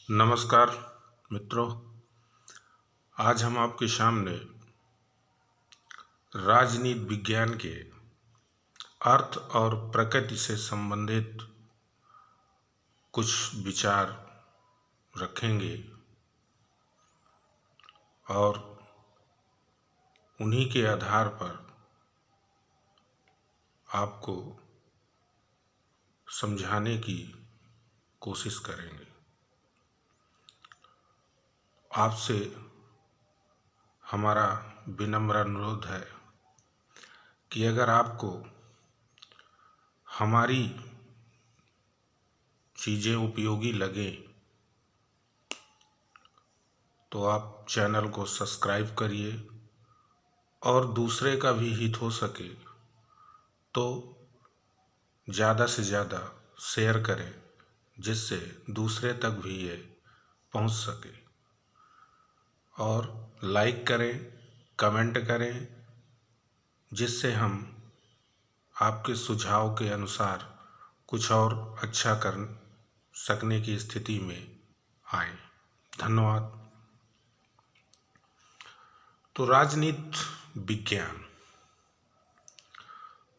नमस्कार मित्रों, आज हम आपके सामने राजनीति विज्ञान के अर्थ और प्रकृति से संबंधित कुछ विचार रखेंगे और उन्हीं के आधार पर आपको समझाने की कोशिश करेंगे। आपसे हमारा विनम्र अनुरोध है कि अगर आपको हमारी चीज़ें उपयोगी लगें तो आप चैनल को सब्सक्राइब करिए और दूसरे का भी हित हो सके तो ज़्यादा से ज़्यादा शेयर करें, जिससे दूसरे तक भी ये पहुंच सके। और लाइक करें, कमेंट करें, जिससे हम आपके सुझाव के अनुसार कुछ और अच्छा कर सकने की स्थिति में आए। धन्यवाद। तो राजनीति विज्ञान,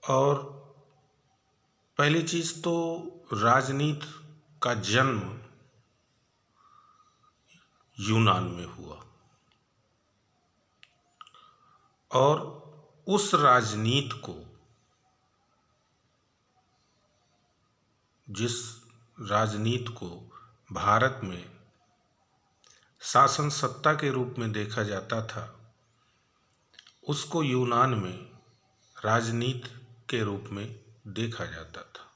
और पहली चीज़ तो राजनीति का जन्म यूनान में हुआ और उस राजनीति को, जिस राजनीति को भारत में शासन सत्ता के रूप में देखा जाता था, उसको यूनान में राजनीति के रूप में देखा जाता था,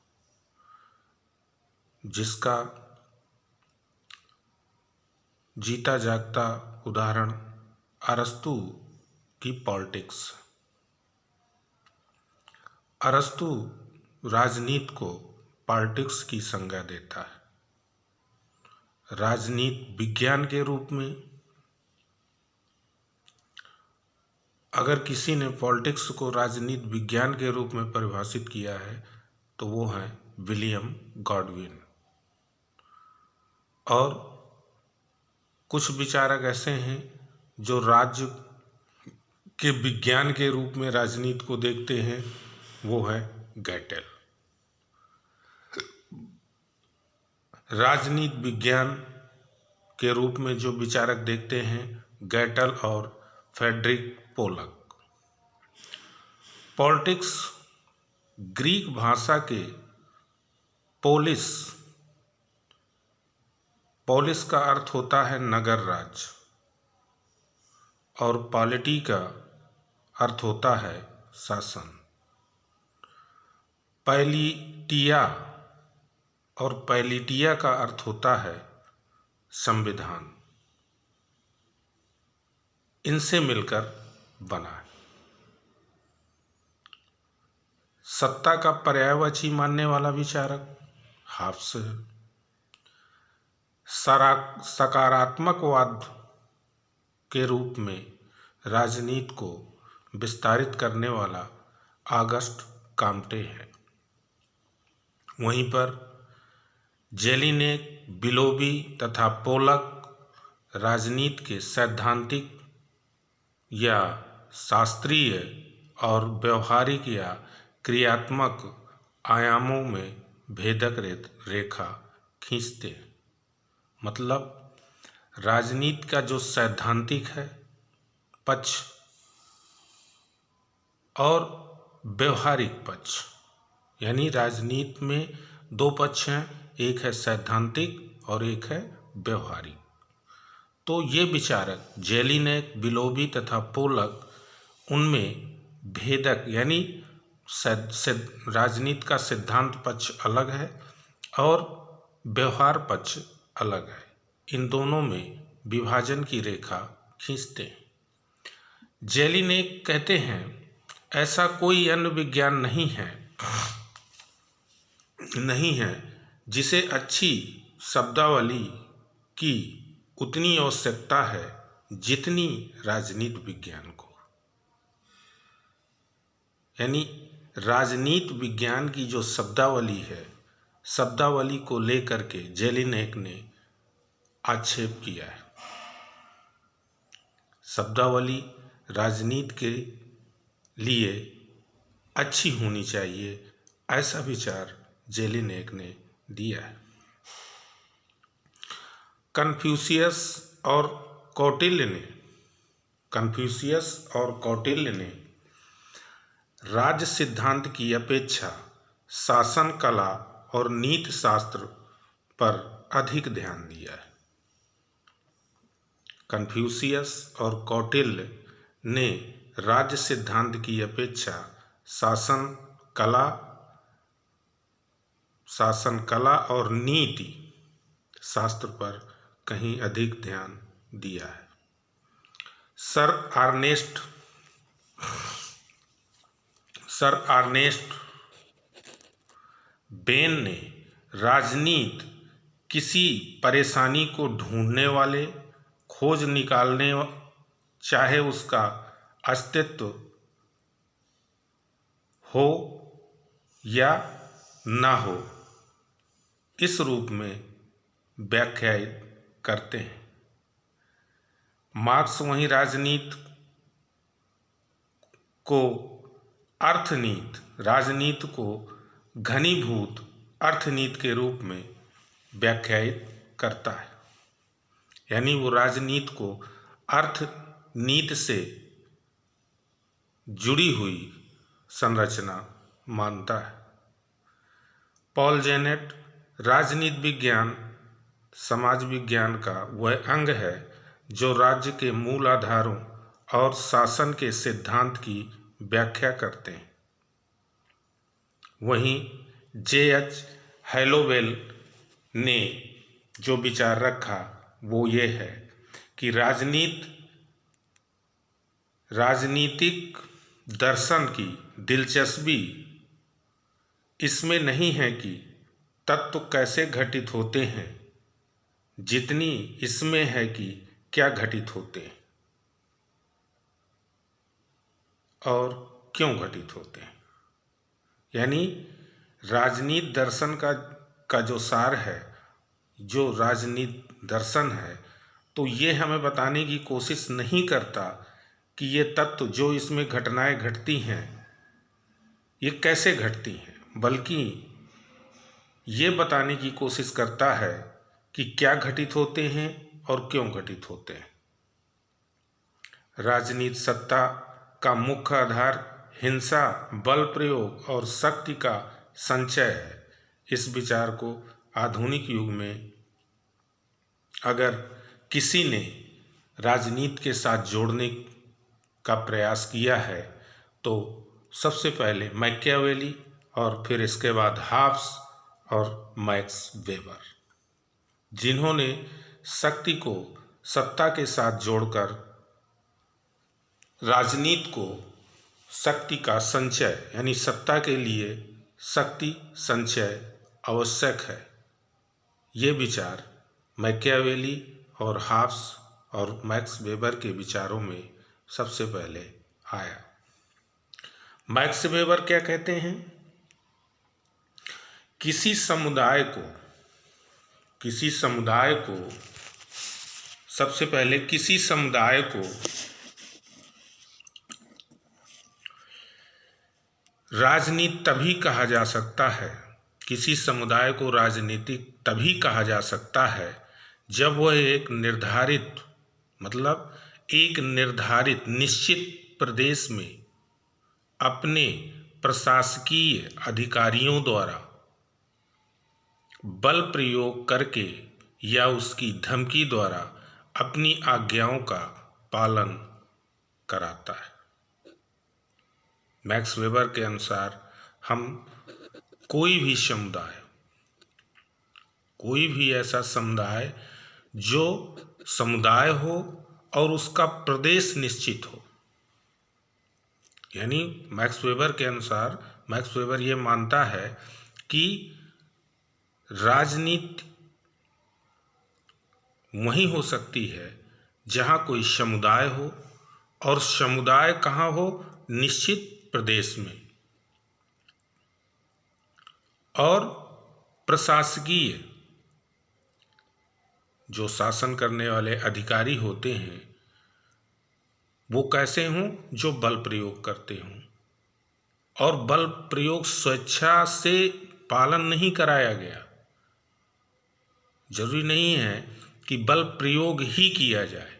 जिसका जीता जागता उदाहरण अरस्तु की पॉलिटिक्स। अरस्तु राजनीति को पॉलिटिक्स की संज्ञा देता है। राजनीति विज्ञान के रूप में अगर किसी ने पॉलिटिक्स को राजनीति विज्ञान के रूप में परिभाषित किया है तो वो है विलियम गॉडविन। और कुछ विचारक ऐसे हैं जो राज्य के विज्ञान के रूप में राजनीति को देखते हैं, वो है गैटेल। राजनीति विज्ञान के रूप में जो विचारक देखते हैं, गैटेल और फ्रेडरिक पोलक। पॉलिटिक्स ग्रीक भाषा के पोलिस का अर्थ होता है नगर राज्य, और पॉलिटी का अर्थ होता है शासन। पैलिटिया का अर्थ होता है संविधान। इनसे मिलकर बना है। सत्ता का पर्यायवाची मानने वाला विचारक हाब्स है। सकारात्मकवाद के रूप में राजनीति को विस्तारित करने वाला ऑगस्ट काम्टे है। वहीं पर जेलिनेक, बिलोबी तथा पोलक राजनीति के सैद्धांतिक या शास्त्रीय और व्यवहारिक या क्रियात्मक आयामों में भेदक रेखा खींचते हैं। मतलब राजनीति का जो सैद्धांतिक है पक्ष और व्यवहारिक पक्ष, यानी राजनीति में दो पक्ष हैं, एक है सैद्धांतिक और एक है व्यवहारिक। तो ये विचारक जेलिनेक, बिलोबी तथा पोलक उनमें भेदक, यानी राजनीति का सिद्धांत पक्ष अलग है और व्यवहार पक्ष अलग है। इन दोनों में विभाजन की रेखा खींचते हैं। जेलिनेक कहते हैं, ऐसा कोई अन्य विज्ञान नहीं है जिसे अच्छी शब्दावली की उतनी आवश्यकता है जितनी राजनीति विज्ञान को। यानी राजनीति विज्ञान की जो शब्दावली है शब्दावली को लेकर के जेलिनेक ने आक्षेप किया है। शब्दावली राजनीति के लिए अच्छी होनी चाहिए, ऐसा विचार जेलिनेक ने दिया है। कन्फ्यूशियस और कौटिल्य ने राज्य सिद्धांत की अपेक्षा शासन कला और नीति शास्त्र पर अधिक ध्यान दिया है। कन्फ्यूशियस और कौटिल्य ने राज्य सिद्धांत की अपेक्षा शासन कला और नीति शास्त्र पर कहीं अधिक ध्यान दिया है। सर अर्नेस्ट बेन ने राजनीति किसी परेशानी को ढूंढने वाले, खोज निकालने, चाहे उसका अस्तित्व हो या ना हो, इस रूप में व्याख्यायित करते हैं। मार्क्स वहीं राजनीति को घनीभूत अर्थनीति के रूप में व्याख्यायित करता है। यानी वो राजनीति को अर्थनीति से जुड़ी हुई संरचना मानता है। पॉल जेनेट राजनीति विज्ञान समाज विज्ञान का वह अंग है जो राज्य के मूल आधारों और शासन के सिद्धांत की व्याख्या करते हैं। वहीं J.H. हैलोवेल ने जो विचार रखा वो ये है कि राजनीतिक दर्शन की दिलचस्पी इसमें नहीं है कि तत्व कैसे घटित होते हैं, जितनी इसमें है कि क्या घटित होते हैं और क्यों घटित होते हैं। यानी राजनीति दर्शन का जो सार है, जो राजनीति दर्शन है, तो ये हमें बताने की कोशिश नहीं करता कि ये तत्व जो इसमें घटनाएं घटती हैं ये कैसे घटती हैं, बल्कि ये बताने की कोशिश करता है कि क्या घटित होते हैं और क्यों घटित होते हैं। राजनीति सत्ता का मुख्य आधार हिंसा, बल प्रयोग और शक्ति का संचय है। इस विचार को आधुनिक युग में अगर किसी ने राजनीति के साथ जोड़ने का प्रयास किया है तो सबसे पहले मैकियावेली और फिर इसके बाद हॉब्स और मैक्स वेबर, जिन्होंने शक्ति को सत्ता के साथ जोड़कर राजनीति को शक्ति का संचय, यानी सत्ता के लिए शक्ति संचय आवश्यक है, ये विचार मैकियावेली और हॉब्स और मैक्स वेबर के विचारों में सबसे पहले आया। मैक्स वेबर क्या कहते हैं? किसी समुदाय को सबसे पहले किसी समुदाय को राजनीति तभी कहा जा सकता है, किसी समुदाय को राजनीतिक तभी कहा जा सकता है जब वह एक निर्धारित निश्चित प्रदेश में अपने प्रशासकीय अधिकारियों द्वारा बल प्रयोग करके या उसकी धमकी द्वारा अपनी आज्ञाओं का पालन कराता है। मैक्स वेबर के अनुसार हम कोई भी ऐसा समुदाय जो समुदाय हो और उसका प्रदेश निश्चित हो, यानी मैक्स वेबर के अनुसार मैक्स वेबर ये मानता है कि राजनीति वहीं हो सकती है जहां कोई समुदाय हो, और समुदाय कहाँ हो? निश्चित प्रदेश में, और प्रशासकीय जो शासन करने वाले अधिकारी होते हैं वो कैसे हों? जो बल प्रयोग करते हों, और बल प्रयोग स्वेच्छा से पालन नहीं कराया गया। जरूरी नहीं है कि बल प्रयोग ही किया जाए,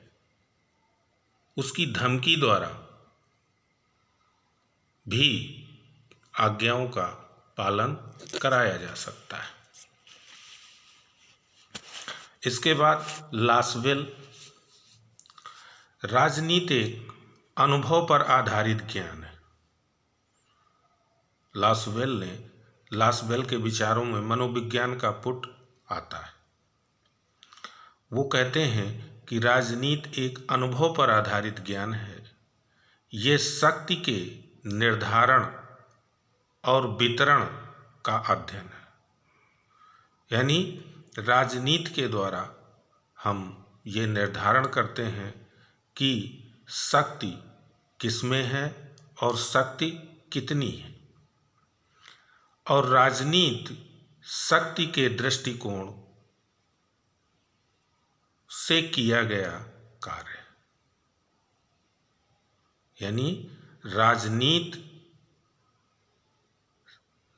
उसकी धमकी द्वारा भी आज्ञाओं का पालन कराया जा सकता है। इसके बाद लासवेल, राजनीतिक अनुभव पर आधारित ज्ञान है। लासवेल के विचारों में मनोविज्ञान का पुट आता है। वो कहते हैं कि राजनीति एक अनुभव पर आधारित ज्ञान है। ये शक्ति के निर्धारण और वितरण का अध्ययन है। यानी राजनीति के द्वारा हम ये निर्धारण करते हैं कि शक्ति किसमें है और शक्ति कितनी है, और राजनीति शक्ति के दृष्टिकोण से किया गया कार्य। यानी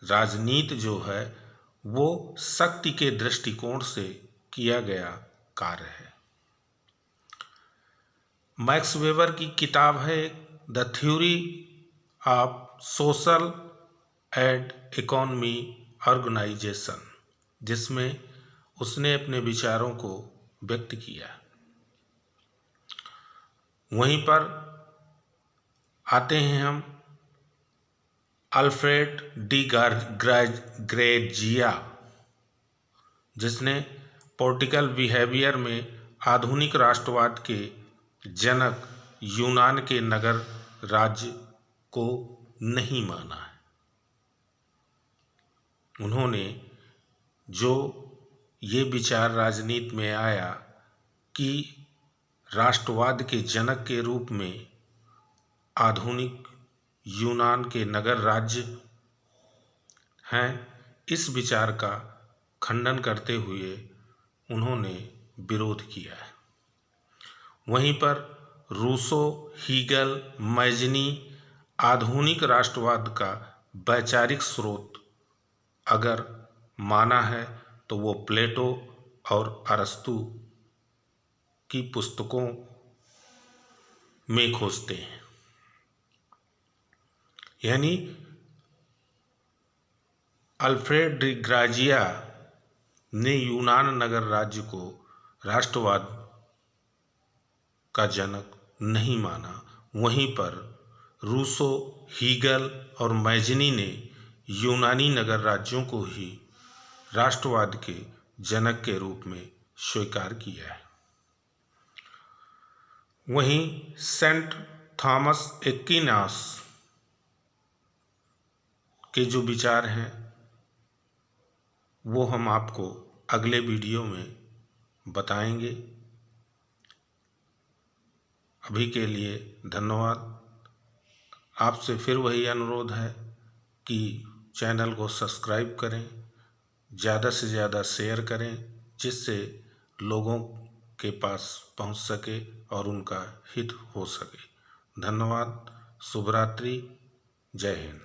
राजनीति जो है वो शक्ति के दृष्टिकोण से किया गया कार्य है। मैक्स वेबर की किताब है the theory of social and economy organization, जिसमें उसने अपने विचारों को व्यक्त किया। वहीं पर आते हैं हम अल्फ्रेड डी ग्रेजिया, जिसने पॉलिटिकल बिहेवियर में आधुनिक राष्ट्रवाद के जनक यूनान के नगर राज्य को नहीं माना है। उन्होंने जो ये विचार राजनीति में आया कि राष्ट्रवाद के जनक के रूप में आधुनिक यूनान के नगर राज्य हैं, इस विचार का खंडन करते हुए उन्होंने विरोध किया है। वहीं पर रूसो, हीगल, मैजनी आधुनिक राष्ट्रवाद का वैचारिक स्रोत अगर माना है तो वो प्लेटो और अरस्तु की पुस्तकों में खोजते हैं। यानी अल्फ्रेड डी ग्राजिया ने यूनान नगर राज्य को राष्ट्रवाद का जनक नहीं माना। वहीं पर रूसो, हीगल और मैजनी ने यूनानी नगर राज्यों को ही राष्ट्रवाद के जनक के रूप में स्वीकार किया है। वहीं सेंट थॉमस एक्विनास के जो विचार हैं वो हम आपको अगले वीडियो में बताएंगे। अभी के लिए धन्यवाद। आपसे फिर वही अनुरोध है कि चैनल को सब्सक्राइब करें, ज़्यादा से ज़्यादा शेयर करें, जिससे लोगों के पास पहुंच सके और उनका हित हो सके। धन्यवाद। शुभ रात्रि। जय हिंद।